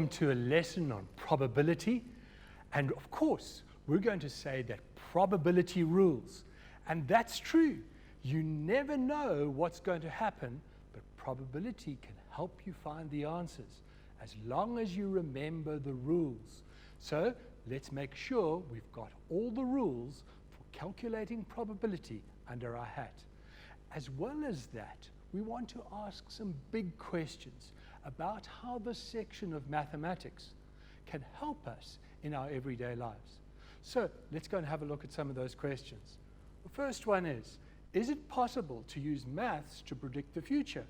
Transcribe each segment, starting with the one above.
Welcome to a lesson on probability. And of course, we're going to say that probability rules. And that's true. You never know what's going to happen, but probability can help you find the answers as long as you remember the rules. So let's make sure we've got all the rules for calculating probability under our hat. As well as that, we want to ask some big questions about how this section of mathematics can help us in our everyday lives. So let's go and have a look at some of those questions. The first one is it possible to use maths to predict the future?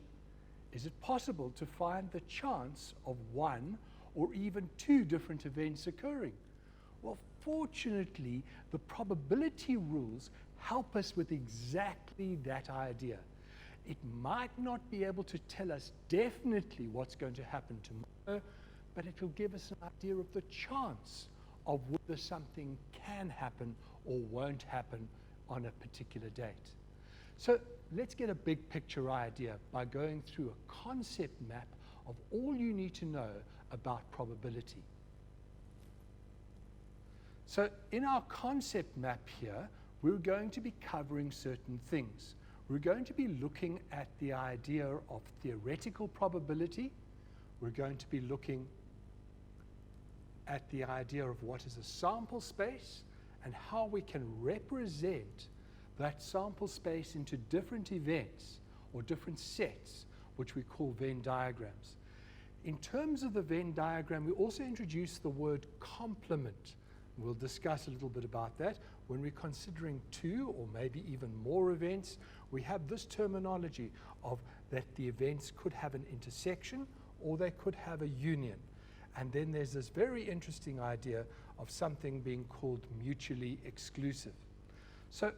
Is it possible to find the chance of one or even two different events occurring? Well, fortunately, the probability rules help us with exactly that idea. It might not be able to tell us definitely what's going to happen tomorrow, but it will give us an idea of the chance of whether something can happen or won't happen on a particular date. So let's get a big picture idea by going through a concept map of all you need to know about probability. So in our concept map here, we're going to be covering certain things. We're going to be looking at the idea of theoretical probability. We're going to be looking at the idea of what is a sample space and how we can represent that sample space into different events or different sets, which we call Venn diagrams. In terms of the Venn diagram, we also introduce the word complement. We'll discuss a little bit about that. When we're considering two or maybe even more events, we have this terminology of that the events could have an intersection or they could have a union. And then there's this very interesting idea of something being called mutually exclusive. So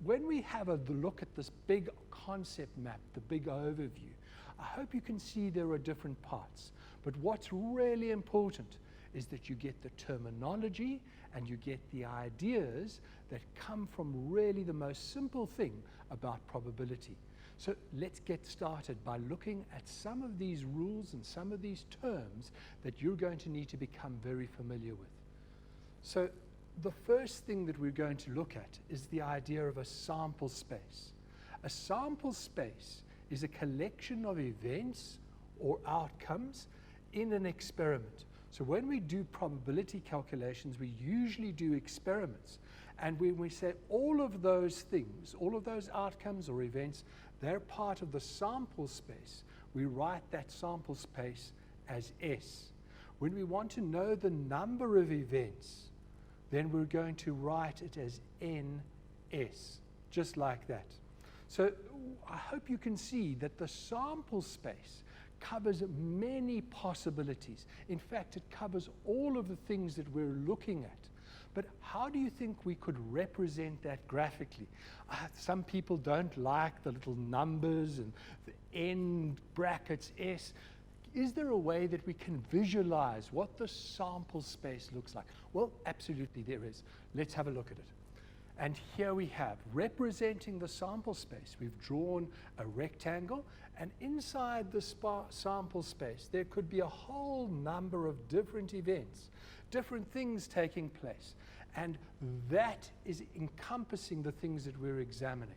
when we have a look at this big concept map, the big overview, I hope you can see there are different parts. But what's really important is that you get the terminology and you get the ideas that come from really the most simple thing about probability. So let's get started by looking at some of these rules and some of these terms that you're going to need to become very familiar with. So the first thing that we're going to look at is the idea of a sample space. A sample space is a collection of events or outcomes in an experiment. So when we do probability calculations, we usually do experiments. And when we say all of those things, all of those outcomes or events, they're part of the sample space, we write that sample space as S. When we want to know the number of events, then we're going to write it as NS, just like that. So I hope you can see that the sample space covers many possibilities. In fact, it covers all of the things that we're looking at. But how do you think we could represent that graphically? Some people don't like the little numbers and the N brackets S. Is there a way that we can visualize what the sample space looks like? Well, absolutely there is. Let's have a look at it. And here we have, representing the sample space, we've drawn a rectangle, and inside the sample space, there could be a whole number of different events, different things taking place. And that is encompassing the things that we're examining.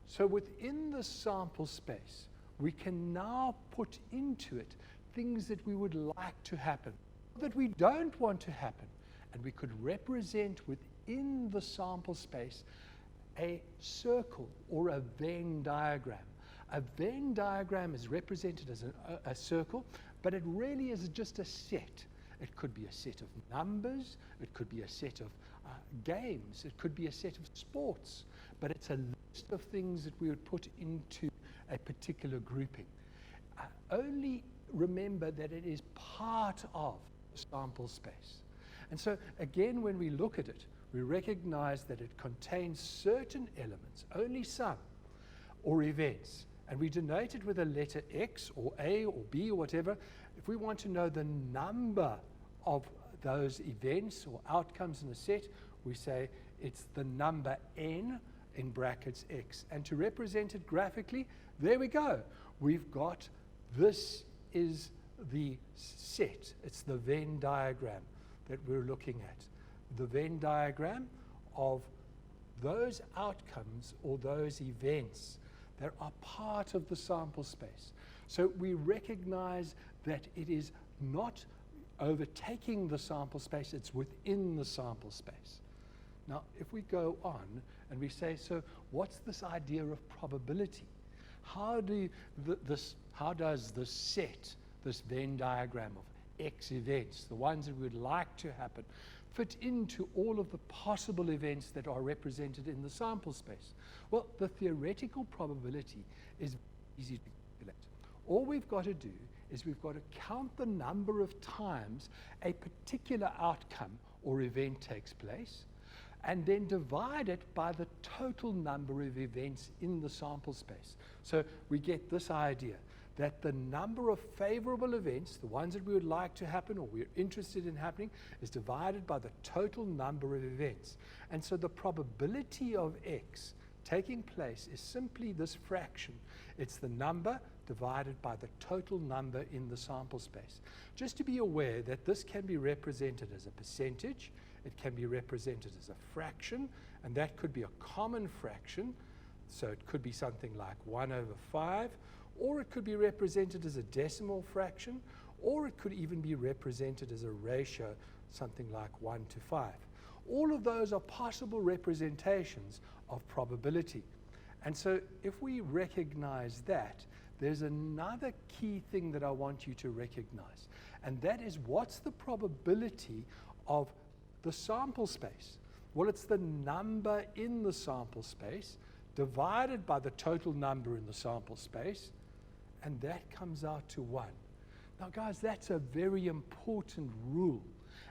So within the sample space, we can now put into it things that we would like to happen, that we don't want to happen. And we could represent within the sample space a circle or a Venn diagram. A Venn diagram is represented as a circle, but it really is just a set. It could be a set of numbers, it could be a set of games, it could be a set of sports, but it's a list of things that we would put into a particular grouping. Only remember that it is part of the sample space. And so again, when we look at it, we recognize that it contains certain elements, only some, or events. And we denote it with a letter X or A or B or whatever. If we want to know the number of those events or outcomes in a set, we say it's the number N in brackets X. And to represent it graphically, there we go. We've got this is the set. It's the Venn diagram that we're looking at. The Venn diagram of those outcomes or those events that are part of the sample space. So we recognize that it is not overtaking the sample space, it's within the sample space. Now, if we go on and we say, so what's this idea of probability? How does the set, this Venn diagram of X events, the ones that we would like to happen, fit into all of the possible events that are represented in the sample space? Well, the theoretical probability is easy to calculate. All we've got to do is we've got to count the number of times a particular outcome or event takes place, and then divide it by the total number of events in the sample space. So we get this idea that the number of favorable events, the ones that we would like to happen or we're interested in happening, is divided by the total number of events. And so the probability of X taking place is simply this fraction. It's the number divided by the total number in the sample space. Just to be aware that this can be represented as a percentage, it can be represented as a fraction, and that could be a common fraction. So it could be something like 1/5, or it could be represented as a decimal fraction, or it could even be represented as a ratio, something like 1:5. All of those are possible representations of probability. And so if we recognize that, there's another key thing that I want you to recognize, and that is, what's the probability of the sample space? Well, it's the number in the sample space divided by the total number in the sample space, and that comes out to 1. Now, guys, that's a very important rule,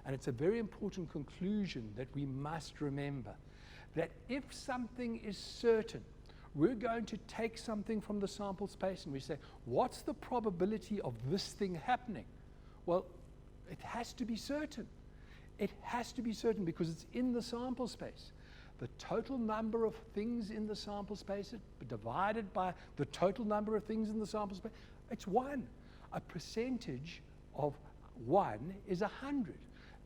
and it's a very important conclusion that we must remember, that if something is certain, we're going to take something from the sample space and we say, what's the probability of this thing happening? Well, it has to be certain. It has to be certain because it's in the sample space. The total number of things in the sample space divided by the total number of things in the sample space, it's 1. A percentage of 1 is 100.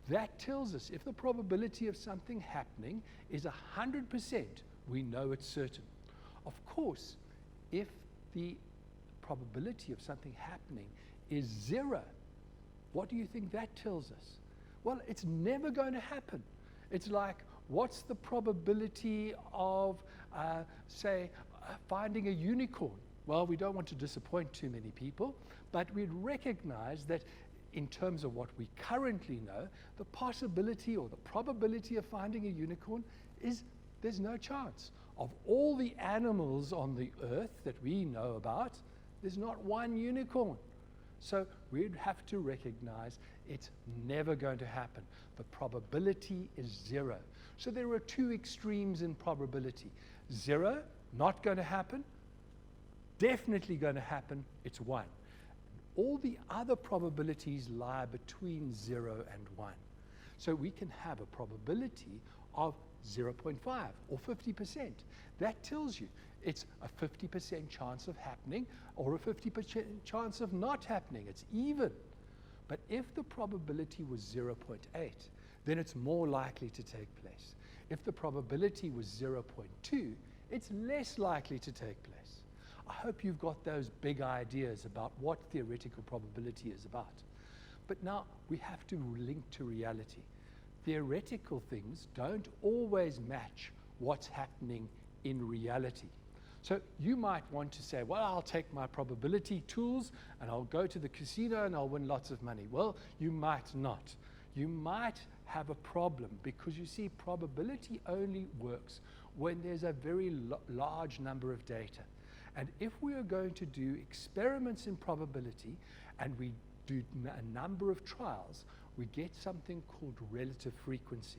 That tells us if the probability of something happening is 100%, we know it's certain. Of course, if the probability of something happening is 0, what do you think that tells us? Well, it's never going to happen. It's like, what's the probability of, finding a unicorn? Well, we don't want to disappoint too many people, but we'd recognize that in terms of what we currently know, the possibility or the probability of finding a unicorn is there's no chance. Of all the animals on the earth that we know about, there's not one unicorn. So we'd have to recognize it's never going to happen. The probability is 0. So there are 2 extremes in probability. 0, not going to happen. Definitely going to happen, it's 1. All the other probabilities lie between 0 and 1. So we can have a probability of 0.5 or 50%. That tells you it's a 50% chance of happening or a 50% chance of not happening. It's even. But if the probability was 0.8, then it's more likely to take place. If the probability was 0.2, it's less likely to take place. I hope you've got those big ideas about what theoretical probability is about. But now we have to link to reality. Theoretical things don't always match what's happening in reality. So you might want to say, well, I'll take my probability tools and I'll go to the casino and I'll win lots of money. Well, you might not. You might have a problem because, you see, probability only works when there's a very large number of data. And if we are going to do experiments in probability and we do a number of trials, we get something called relative frequency.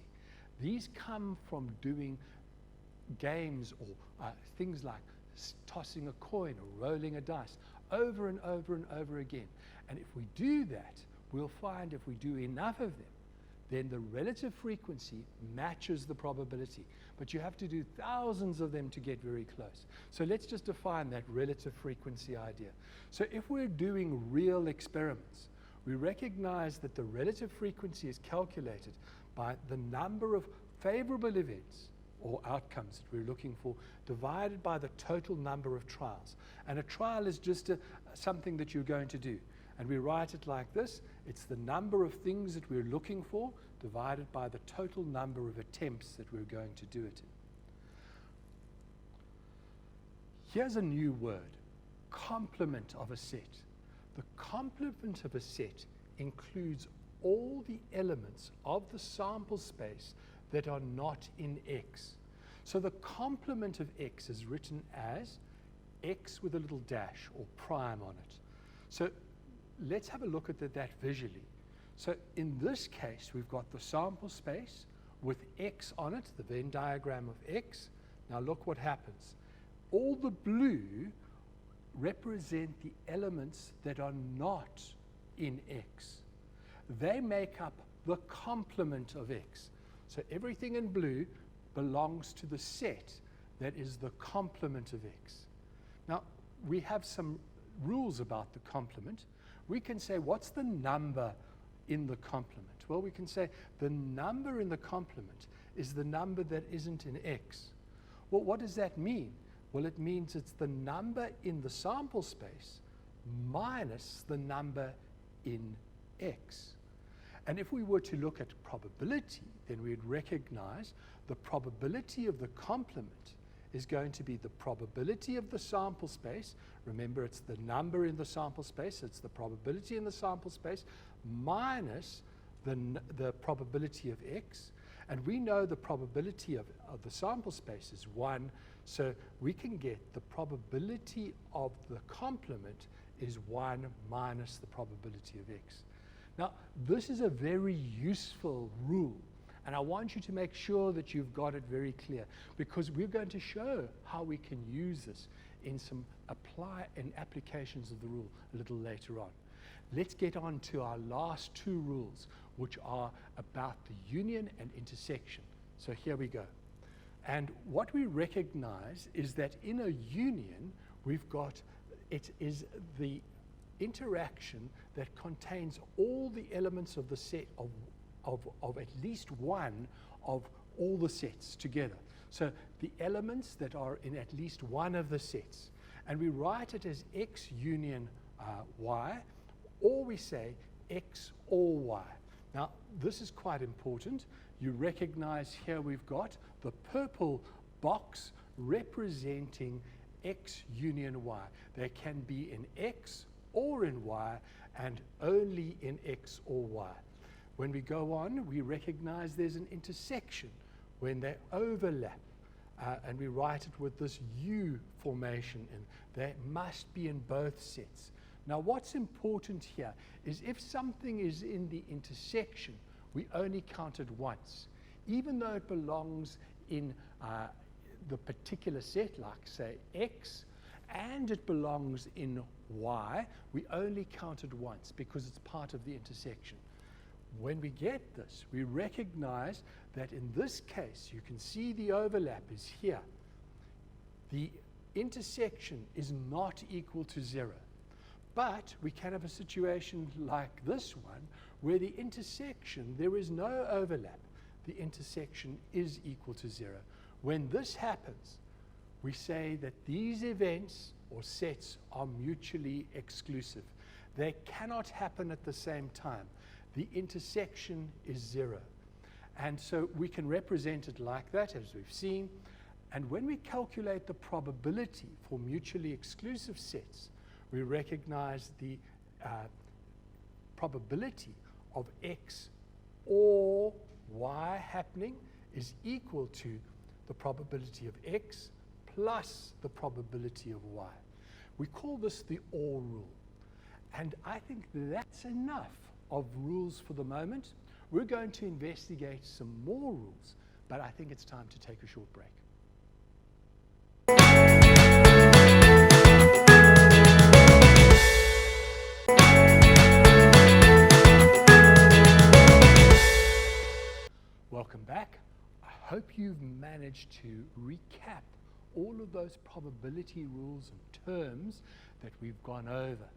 These come from doing games or things like tossing a coin or rolling a dice over and over and over again. And if we do that, we'll find if we do enough of them, then the relative frequency matches the probability. But you have to do thousands of them to get very close. So let's just define that relative frequency idea. So if we're doing real experiments, we recognize that the relative frequency is calculated by the number of favorable events or outcomes that we're looking for divided by the total number of trials. And a trial is just something that you're going to do. And we write it like this. It's the number of things that we're looking for divided by the total number of attempts that we're going to do it in. Here's a new word, complement of a set. The complement of a set includes all the elements of the sample space that are not in X. So the complement of X is written as X with a little dash or prime on it. So let's have a look at that visually. So in this case, we've got the sample space with X on it, the Venn diagram of X. Now look what happens. All the blue represent the elements that are not in X. They make up the complement of X. So everything in blue belongs to the set that is the complement of X. Now, we have some rules about the complement. We can say, what's the number in the complement? Well, we can say the number in the complement is the number that isn't in X. Well, what does that mean? Well, it means it's the number in the sample space minus the number in X. And if we were to look at probability, then we'd recognize the probability of the complement is going to be the probability of the sample space. Remember, it's the number in the sample space. It's the probability in the sample space minus the probability of X. And we know the probability of the sample space is 1. So we can get the probability of the complement is 1 minus the probability of X. Now, this is a very useful rule, and I want you to make sure that you've got it very clear, because we're going to show how we can use this in some applications of the rule a little later on. Let's get on to our last two rules, which are about the union and intersection. So here we go. And what we recognize is that in a union, we've got, it is the interaction that contains all the elements of the set of at least one of all the sets together. So the elements that are in at least one of the sets. And we write it as X union Y, or we say X or Y. Now, this is quite important. You recognize here we've got the purple box representing X union Y. They can be in X or in Y, and only in X or Y. When we go on, we recognize there's an intersection when they overlap, and we write it with this U formation, and they must be in both sets. Now, what's important here is if something is in the intersection, we only count it once. Even though it belongs in the particular set, like say X, and it belongs in Y, we only count it once because it's part of the intersection. When we get this, we recognize that in this case, you can see the overlap is here. The intersection is not equal to 0. But we can have a situation like this one, where the intersection, there is no overlap. The intersection is equal to 0. When this happens, we say that these events or sets are mutually exclusive. They cannot happen at the same time. The intersection is 0. And so we can represent it like that, as we've seen. And when we calculate the probability for mutually exclusive sets, we recognize the probability of X or Y happening is equal to the probability of X plus the probability of Y. We call this the OR rule. And I think that's enough of rules for the moment. We're going to investigate some more rules, but I think it's time to take a short break. Welcome back. I hope you've managed to recap all of those probability rules and terms that we've gone over.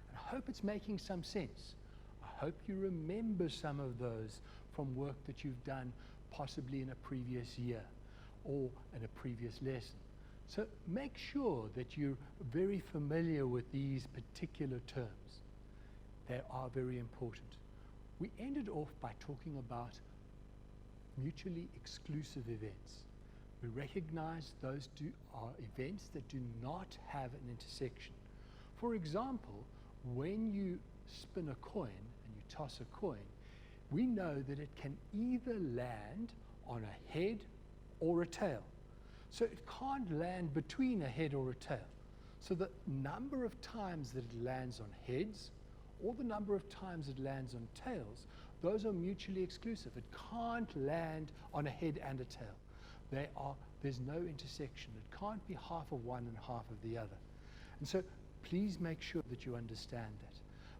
And I hope it's making some sense. I hope you remember some of those from work that you've done possibly in a previous year or in a previous lesson. So make sure that you're very familiar with these particular terms. They are very important. We ended off by talking about mutually exclusive events. We recognize those are events that do not have an intersection. For example, when you spin a coin and you toss a coin, we know that it can either land on a head or a tail. So it can't land between a head or a tail. So the number of times that it lands on heads or the number of times it lands on tails, those are mutually exclusive. It can't land on a head and a tail. There's no intersection. It can't be half of one and half of the other. And so please make sure that you understand that.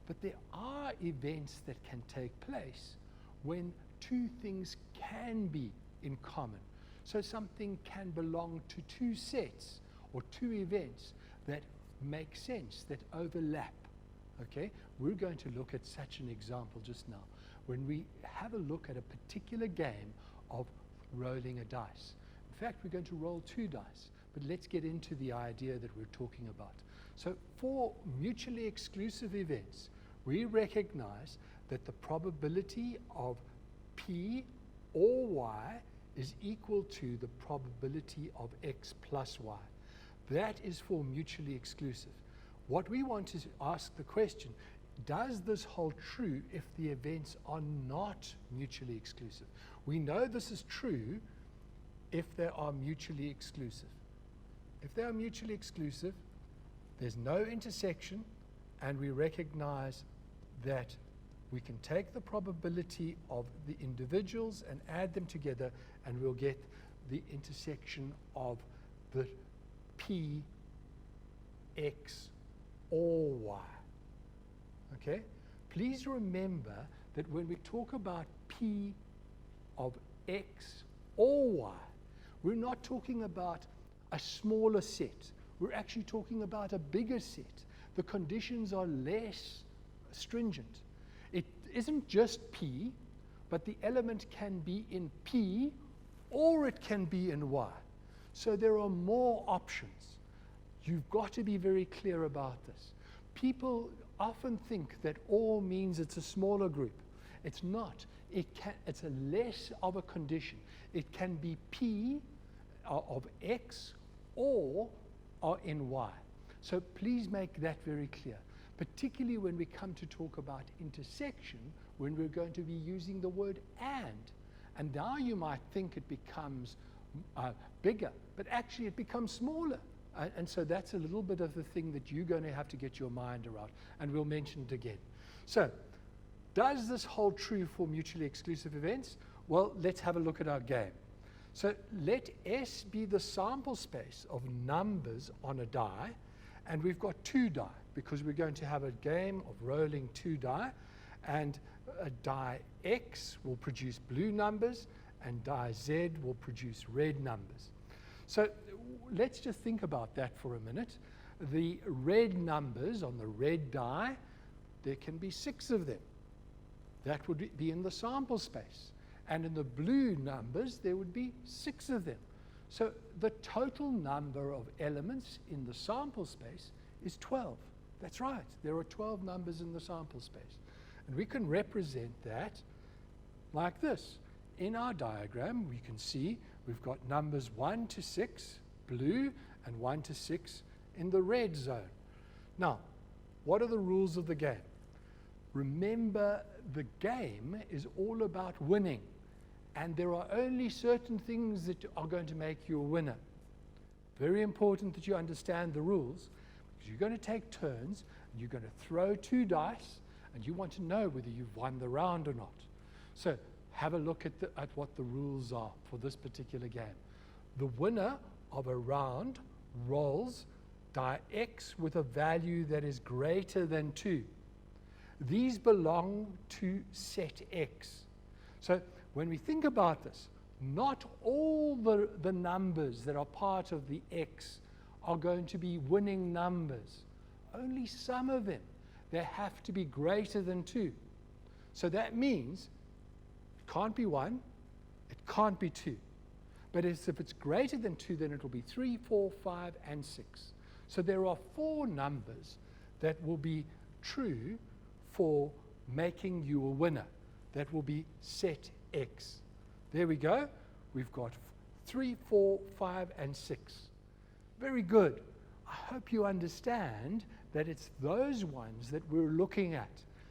But there are events that can take place when two things can be in common. So something can belong to two sets or two events that make sense, that overlap. Okay? We're going to look at such an example just now when we have a look at a particular game of rolling a dice. In fact, we're going to roll 2 dice, but let's get into the idea that we're talking about. So for mutually exclusive events, we recognize that the probability of P or Y is equal to the probability of X plus Y. That is for mutually exclusive. What we want to ask the question, does this hold true if the events are not mutually exclusive? We know this is true if they are mutually exclusive. If they are mutually exclusive, there's no intersection, and we recognize that we can take the probability of the individuals and add them together, and we'll get the intersection of the P, X, or Y. Okay? Please remember that when we talk about P of X or Y, we're not talking about a smaller set. We're actually talking about a bigger set. The conditions are less stringent. It isn't just P, but the element can be in P or it can be in Y. So there are more options. You've got to be very clear about this. People often think that or means it's a smaller group. It's not. It's a less of a condition. It can be P of X or in Y. So please make that very clear, particularly when we come to talk about intersection, when we're going to be using the word and. And now you might think it becomes bigger, but actually it becomes smaller. And so that's a little bit of the thing that you're going to have to get your mind around, and we'll mention it again. So does this hold true for mutually exclusive events? Well, let's have a look at our game. So let S be the sample space of numbers on a die, and we've got 2 die because we're going to have a game of rolling 2 die, and a die X will produce blue numbers and die Z will produce red numbers. So let's just think about that for a minute. The red numbers on the red die, there can be 6 of them. That would be in the sample space. And in the blue numbers, there would be 6 of them. So the total number of elements in the sample space is 12. That's right. There are 12 numbers in the sample space. And we can represent that like this. In our diagram, we can see we've got numbers 1 to 6, blue, and 1 to 6 in the red zone. Now, what are the rules of the game? Remember, the game is all about winning. And there are only certain things that are going to make you a winner. Very important that you understand the rules, because you're going to take turns, and you're going to throw 2 dice, and you want to know whether you've won the round or not. So have a look at what the rules are for this particular game. The winner of a round rolls die X with a value that is greater than 2. These belong to set X. So when we think about this, not all the numbers that are part of the X are going to be winning numbers. Only some of them. They have to be greater than 2. So that means it can't be 1, it can't be 2. But if it's greater than 2, then it will be 3, 4, 5, and 6. So there are 4 numbers that will be true for making you a winner. That will be set X. There we go. We've got 3, 4, 5, and 6. Very good. I hope you understand that it's those ones that we're looking at.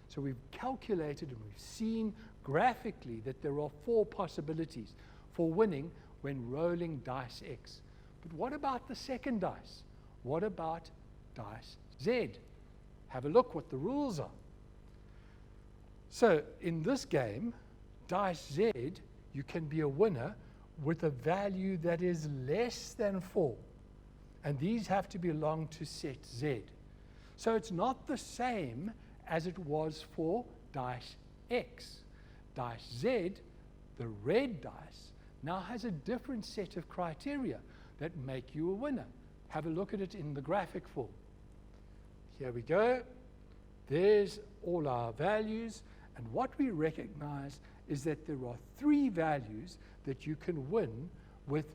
So we've calculated and we've seen graphically that there are 4 possibilities for winning when rolling dice X. But what about the second dice? What about dice Z? Have a look what the rules are. So in this game, dice Z, you can be a winner with a value that is less than 4. And these have to belong to set Z. So it's not the same as it was for dice X. Dice Z, the red dice, now has a different set of criteria that make you a winner. Have a look at it in the graphic form. Here we go. There's all our values. And what we recognize is that there are 3 values that you can win with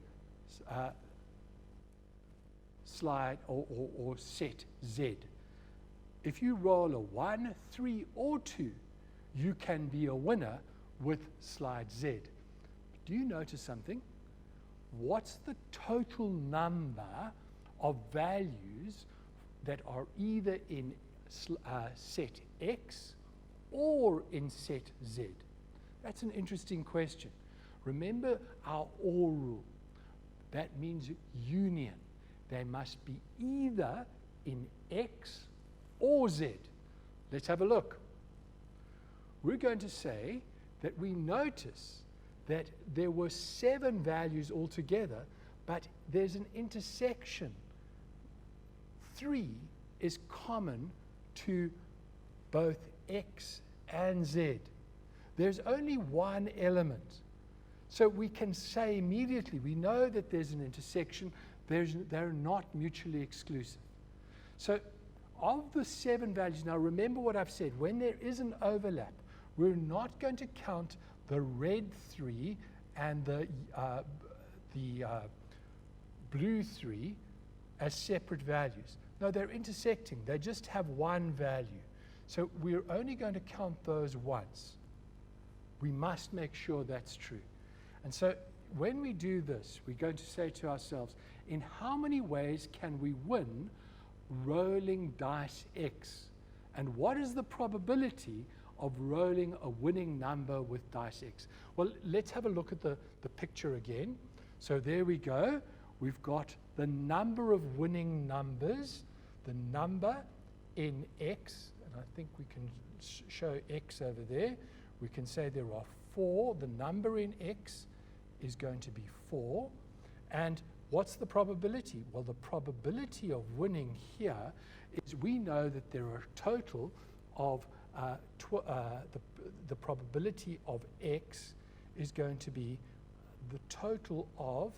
slide or set Z. If you roll a 1, 3, or 2, you can be a winner with slide Z. Do you notice something? What's the total number of values that are either in set X or in set Z? That's an interesting question. Remember our OR rule. That means union. They must be either in X or Z. Let's have a look. We're going to say that we notice that there were 7 values altogether, but there's an intersection. 3 is common to both X and Z. There's only one element. So we can say immediately, we know that there's an intersection, they're not mutually exclusive. So of the 7 values, now remember what I've said, when there is an overlap, we're not going to count the red 3 and the blue 3 as separate values. No, they're intersecting. They just have one value. So we're only going to count those once. We must make sure that's true. And so when we do this, we're going to say to ourselves, in how many ways can we win rolling dice X? And what is the probability of rolling a winning number with dice X? Well, let's have a look at the picture again. So there we go. We've got the number of winning numbers, the number in X, and I think we can show X over there. We can say there are 4. The number in X is going to be 4. And what's the probability? Well, the probability of winning here is we know that there are a total of the probability of X is going to be the total of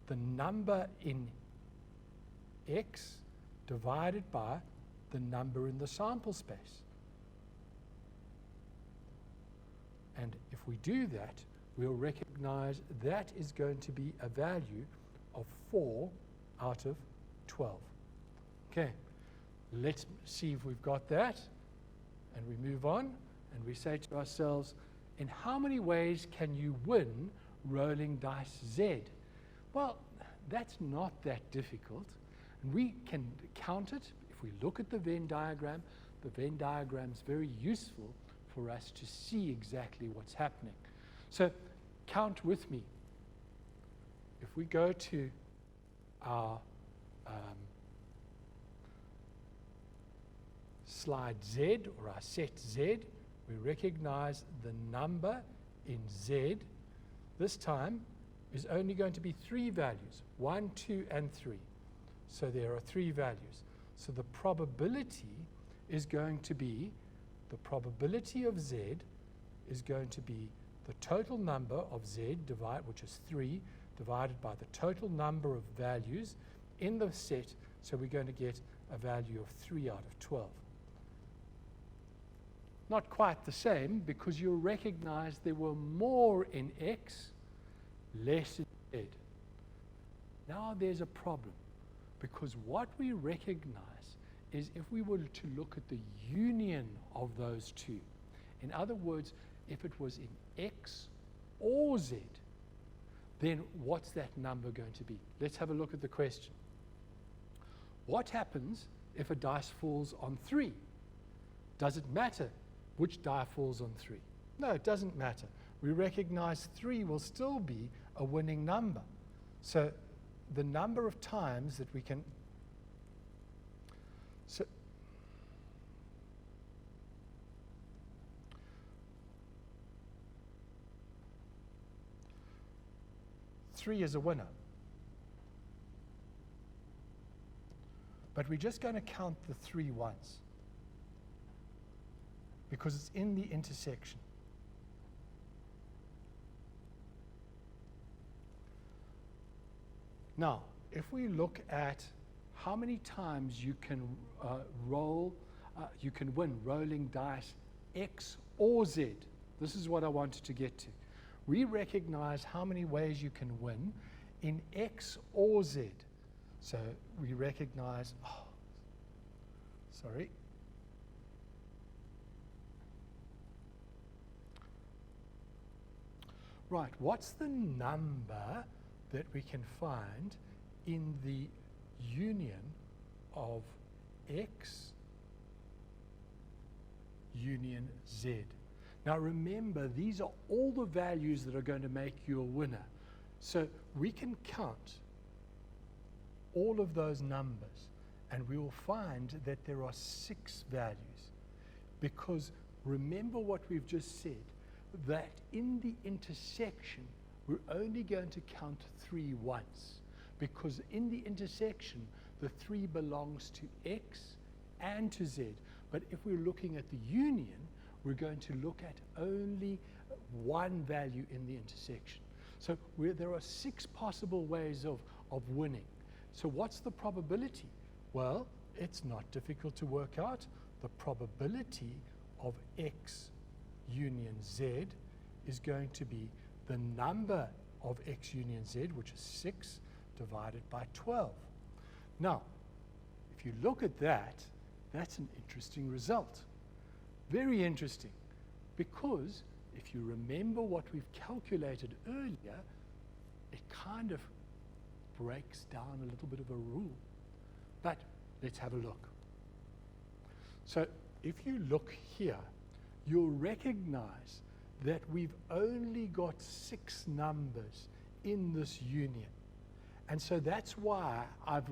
the number in X divided by the number in the sample space. And if we do that, we'll recognize that is going to be a value of 4 out of 12. Okay, let's see if we've got that. And we move on and we say to ourselves, in how many ways can you win rolling dice Z? Well, that's not that difficult. And we can count it. If we look at the Venn diagram, the Venn diagram is very useful for us to see exactly what's happening. So count with me. If we go to our slide Z or our set Z, we recognize the number in Z this time is only going to be 3 values, 1, 2, and 3. So there are 3 values. So the probability is going to be, the probability of Z is going to be the total number of Z, which is 3, divided by the total number of values in the set. So we're going to get a value of 3 out of 12. not quite the same, because you recognize there were more in X, less in Z. Now there's a problem, because what we recognize is if we were to look at the union of those two, in other words, if it was in X or Z, then what's that number going to be? Let's have a look at the question. What happens if a dice falls on 3? Does it matter which die falls on 3? No, it doesn't matter. We recognize 3 will still be a winning number. So the number of times that we can... So 3 is a winner. But we're just going to count the 3 once, because it's in the intersection. Now, if we look at how many times you can you can win rolling dice X or Z, this is what I wanted to get to. We recognize how many ways you can win in X or Z. So we recognize, Right, what's the number that we can find in the union of X union Z? Now remember, these are all the values that are going to make you a winner. So we can count all of those numbers, and we will find that there are 6 values. Because remember what we've just said, that in the intersection, we're only going to count 3 once. Because in the intersection, the 3 belongs to X and to Z. But if we're looking at the union, we're going to look at only 1 value in the intersection. So there are 6 possible ways of winning. So what's the probability? Well, it's not difficult to work out. The probability of X union Z is going to be the number of X union Z, which is 6, divided by 12. Now, if you look at that, that's an interesting result. Very interesting, because if you remember what we've calculated earlier, it kind of breaks down a little bit of a rule. But let's have a look. So if you look here, you'll recognize that we've only got 6 numbers in this union. And so that's why I've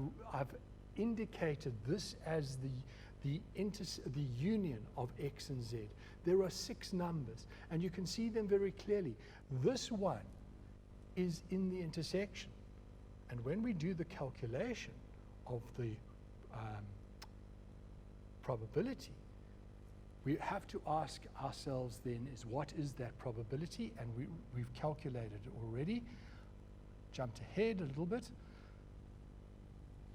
indicated this as the union of X and Z. There are 6 numbers, and you can see them very clearly. This one is in the intersection. And when we do the calculation of the probability, we have to ask ourselves then is what is that probability? And we've calculated it already. Jumped ahead a little bit.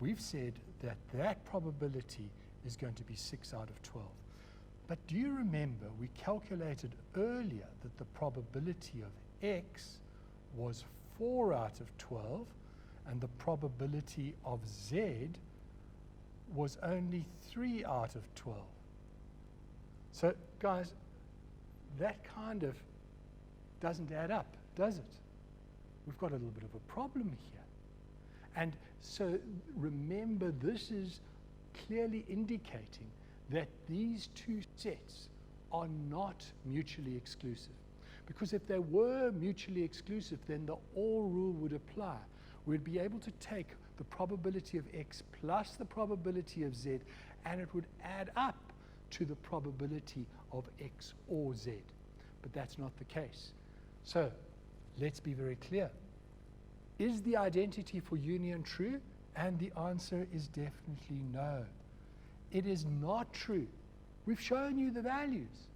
We've said that that probability is going to be 6 out of 12. But do you remember we calculated earlier that the probability of X was 4 out of 12, and the probability of Z was only 3 out of 12. So, guys, that kind of doesn't add up, does it? We've got a little bit of a problem here. And so remember, this is clearly indicating that these 2 sets are not mutually exclusive. Because if they were mutually exclusive, then the OR rule would apply. We'd be able to take the probability of X plus the probability of Z, and it would add up to the probability of X or Z. But that's not the case. So let's be very clear. Is the identity for union true? And the answer is definitely no. It is not true. We've shown you the values.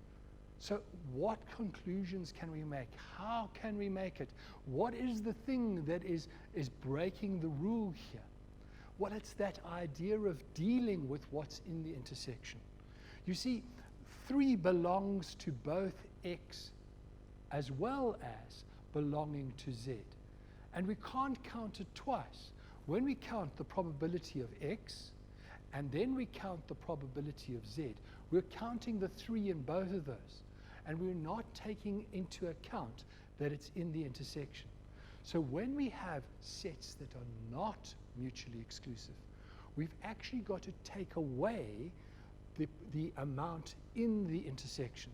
So what conclusions can we make? How can we make it? What is the thing that is breaking the rule here? Well, it's that idea of dealing with what's in the intersection. You see, 3 belongs to both x as well as belonging to z. And we can't count it twice. When we count the probability of x and then we count the probability of z, we're counting the 3 in both of those. And we're not taking into account that it's in the intersection. So when we have sets that are not mutually exclusive, we've actually got to take away the amount in the intersection,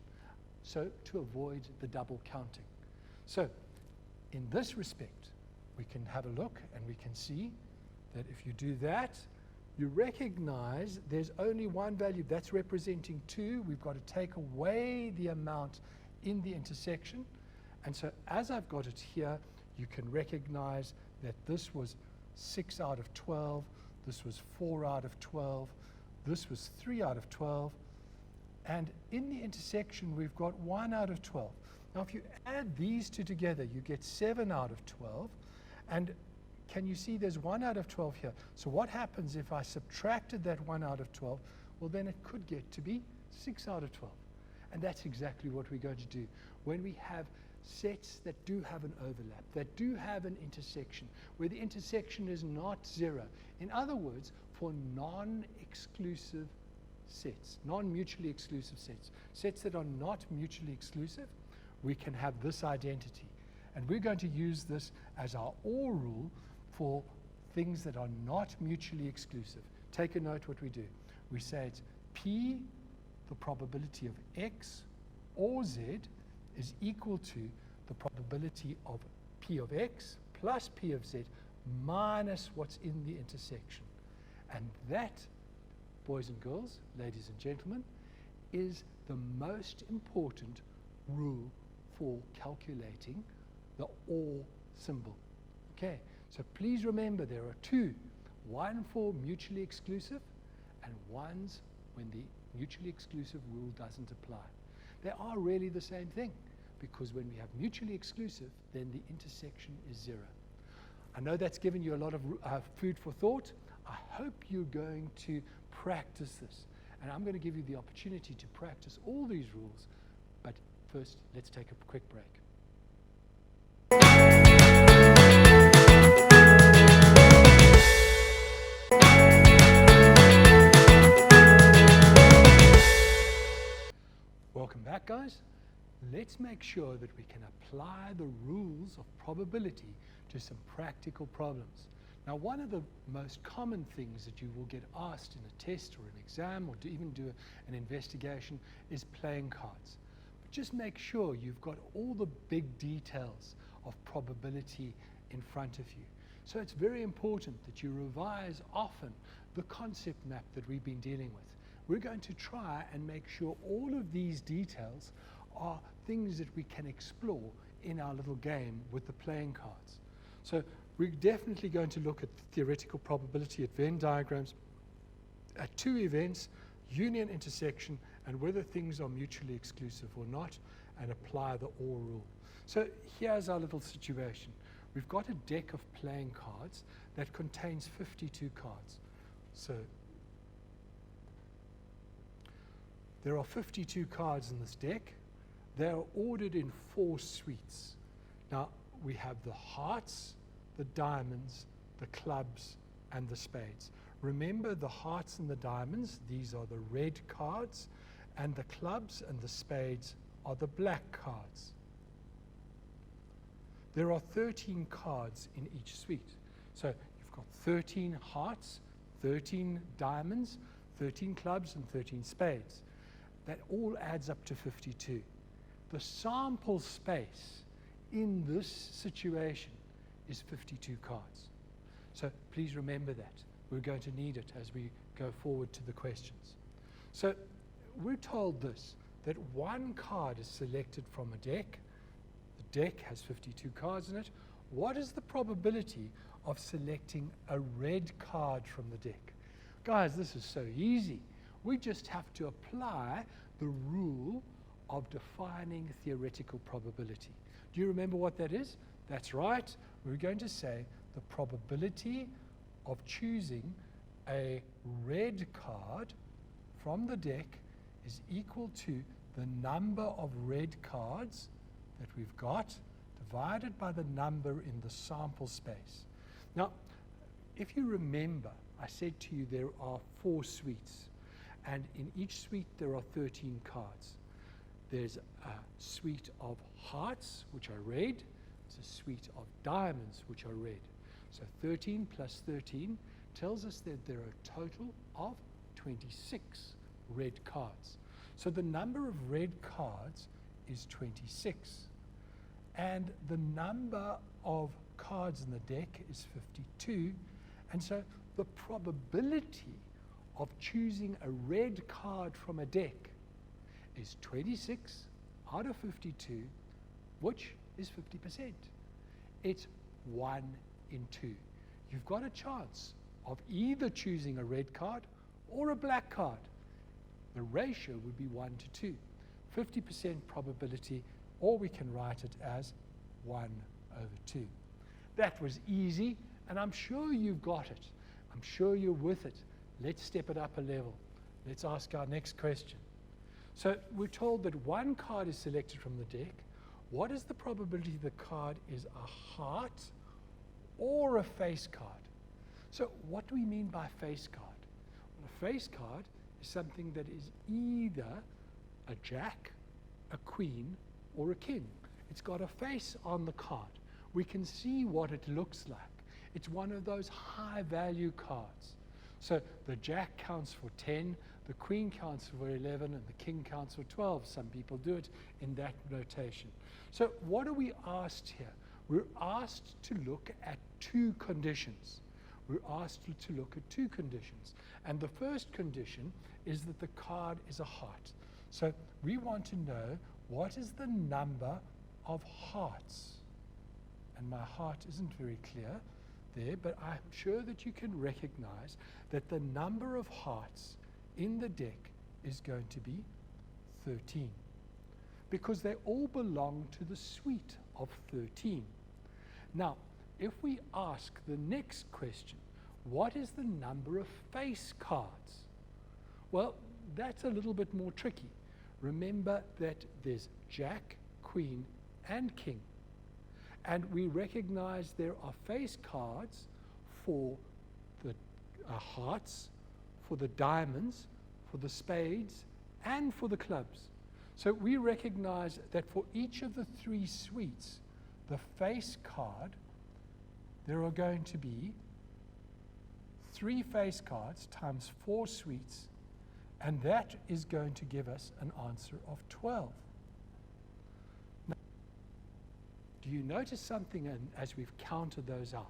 so to avoid the double counting. So in this respect, we can have a look and we can see that if you do that, you recognize there's only one value that's representing 2. We've got to take away the amount in the intersection. And so as I've got it here, you can recognize that this was 6 out of 12, this was 4 out of 12, this was 3 out of 12, and in the intersection we've got 1 out of 12. Now if you add these two together, you get 7 out of 12, and can you see there's 1 out of 12 here? So what happens if I subtracted that 1 out of 12? Well, then it could get to be 6 out of 12. And that's exactly what we're going to do. When we have sets that do have an overlap, that do have an intersection, where the intersection is not 0. In other words, for non-exclusive sets, non-mutually exclusive sets, sets that are not mutually exclusive, we can have this identity. And we're going to use this as our OR rule for things that are not mutually exclusive. Take a note what we do. We say it's P, the probability of x or z, is equal to the probability of P of x plus P of z minus what's in the intersection. And that, boys and girls, ladies and gentlemen, is the most important rule for calculating the OR symbol. Okay, so please remember there are 2, one for mutually exclusive and one's when the mutually exclusive rule doesn't apply. They are really the same thing, because when we have mutually exclusive, then the intersection is 0. I know that's given you a lot of food for thought. I hope you're going to practice this. And I'm going to give you the opportunity to practice all these rules. But first, let's take a quick break. Welcome back, guys. Let's make sure that we can apply the rules of probability to some practical problems. Now, one of the most common things that you will get asked in a test or an exam or to even do an investigation is playing cards. But just make sure you've got all the big details of probability in front of you. So it's very important that you revise often the concept map that we've been dealing with. We're going to try and make sure all of these details are things that we can explore in our little game with the playing cards. So we're definitely going to look at theoretical probability at Venn diagrams, at 2 events, union, intersection, and whether things are mutually exclusive or not, and apply the OR rule. So here's our little situation. We've got a deck of playing cards that contains 52 cards. So there are 52 cards in this deck. They are ordered in 4 suites. Now, we have the hearts, the diamonds, the clubs, and the spades. Remember, the hearts and the diamonds, these are the red cards, and the clubs and the spades are the black cards. There are 13 cards in each suite. So you've got 13 hearts, 13 diamonds, 13 clubs, and 13 spades. That all adds up to 52. The sample space in this situation is 52 cards. So please remember that. We're going to need it as we go forward to the questions. So we're told this, that one card is selected from a deck. The deck has 52 cards in it. What is the probability of selecting a red card from the deck? Guys, this is so easy. We just have to apply the rule of defining theoretical probability. Do you remember what that is? That's right. We're going to say the probability of choosing a red card from the deck is equal to the number of red cards that we've got divided by the number in the sample space. Now, if you remember, I said to you there are 4 suites, and in each suite there are 13 cards. There's a suite of hearts, which are red. There's a suite of diamonds, which are red. So 13 plus 13 tells us that there are a total of 26 red cards. So the number of red cards is 26. And the number of cards in the deck is 52. And so the probability of choosing a red card from a deck is 26 out of 52, which is 50%. It's 1 in 2. You've got a chance of either choosing a red card or a black card. The ratio would be 1 to 2. 50% probability, or we can write it as 1 over 2. That was easy, and I'm sure you've got it. I'm sure you're with it. Let's step it up a level. Let's ask our next question. So we're told that 1 card is selected from the deck. What is the probability the card is a heart or a face card? So what do we mean by face card? Well, a face card is something that is either a jack, a queen, or a king. It's got a face on the card. We can see what it looks like. It's one of those high value cards. So the jack counts for 10, the queen counts for 11, and the king counts for 12. Some people do it in that notation. So what are we asked here? We're asked to look at 2 conditions. We're asked to look at 2 conditions. And the first condition is that the card is a heart. So we want to know what is the number of hearts. And my heart isn't very clear there, but I'm sure that you can recognize that the number of hearts in the deck is going to be 13, because they all belong to the suite of 13. Now, if we ask the next question, what is the number of face cards? Well, that's a little bit more tricky. Remember that there's jack, queen, and king. And we recognize there are face cards for the hearts, for the diamonds, for the spades, and for the clubs. So we recognize that for each of the 3 suites, the face card, there are going to be 3 face cards times 4 suites, and that is going to give us an answer of 12. Now, do you notice something as we've counted those out?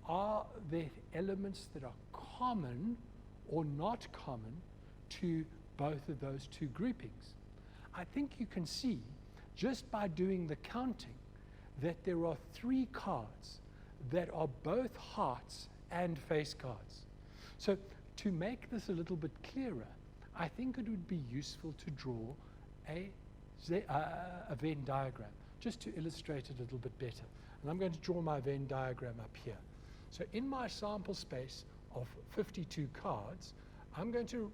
Are there elements that are common or not common to both of those 2 groupings? I think you can see, just by doing the counting, that there are 3 cards that are both hearts and face cards. So to make this a little bit clearer, I think it would be useful to draw a Venn diagram, just to illustrate it a little bit better. And I'm going to draw my Venn diagram up here. So in my sample space of 52 cards, I'm going to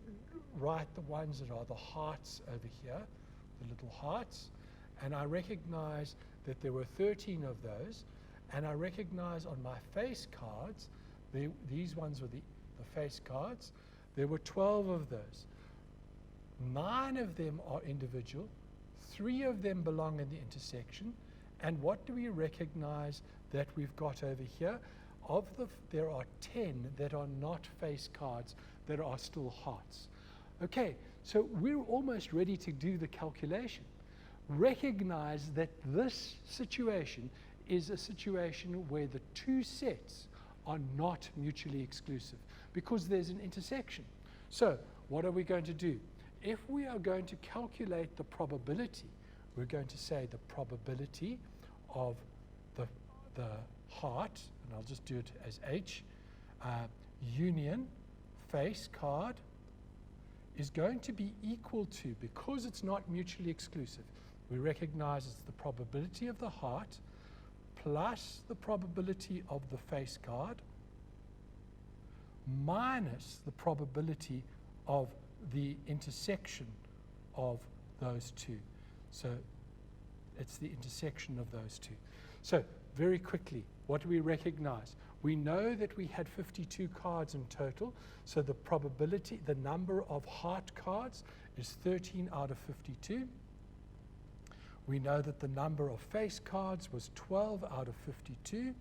write the ones that are the hearts over here, the little hearts, and I recognize that there were 13 of those, and I recognize on my face cards, these ones were the face cards, there were 12 of those. 9 of them are individual, 3 of them belong in the intersection, and what do we recognize that we've got over here? There are 10 that are not face cards, that are still hearts. Okay, so we're almost ready to do the calculation. Recognize that this situation is a situation where the 2 sets are not mutually exclusive, because there's an intersection. So what are we going to do? If we are going to calculate the probability, we're going to say the probability of the heart, and I'll just do it as H, union face card is going to be equal to, because it's not mutually exclusive, we recognize it's the probability of the heart plus the probability of the face card minus the probability of the intersection of those two. So it's the intersection of those two. So very quickly, what do we recognize? We know that we had 52 cards in total, so the probability, the number of heart cards is 13 out of 52. We know that the number of face cards was 12 out of 52,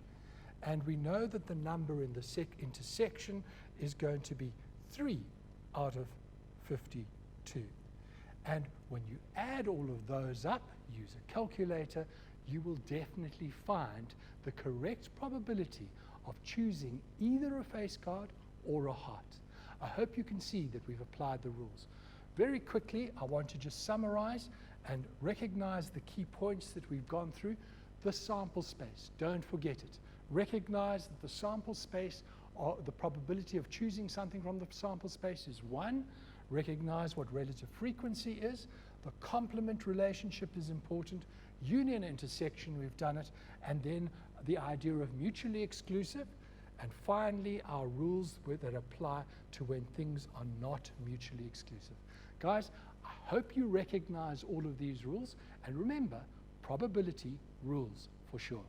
and we know that the number in the intersection is going to be 3 out of 52. And when you add all of those up, use a calculator, you will definitely find the correct probability of choosing either a face card or a heart. I hope you can see that we've applied the rules. Very quickly, I want to just summarize and recognize the key points that we've gone through. The sample space, don't forget it. Recognize that the sample space, or the probability of choosing something from the sample space is 1. Recognize what relative frequency is. The complement relationship is important. Union intersection, we've done it. And then the idea of mutually exclusive. And finally, our rules that apply to when things are not mutually exclusive. Guys, I hope you recognize all of these rules. And remember, probability rules for sure.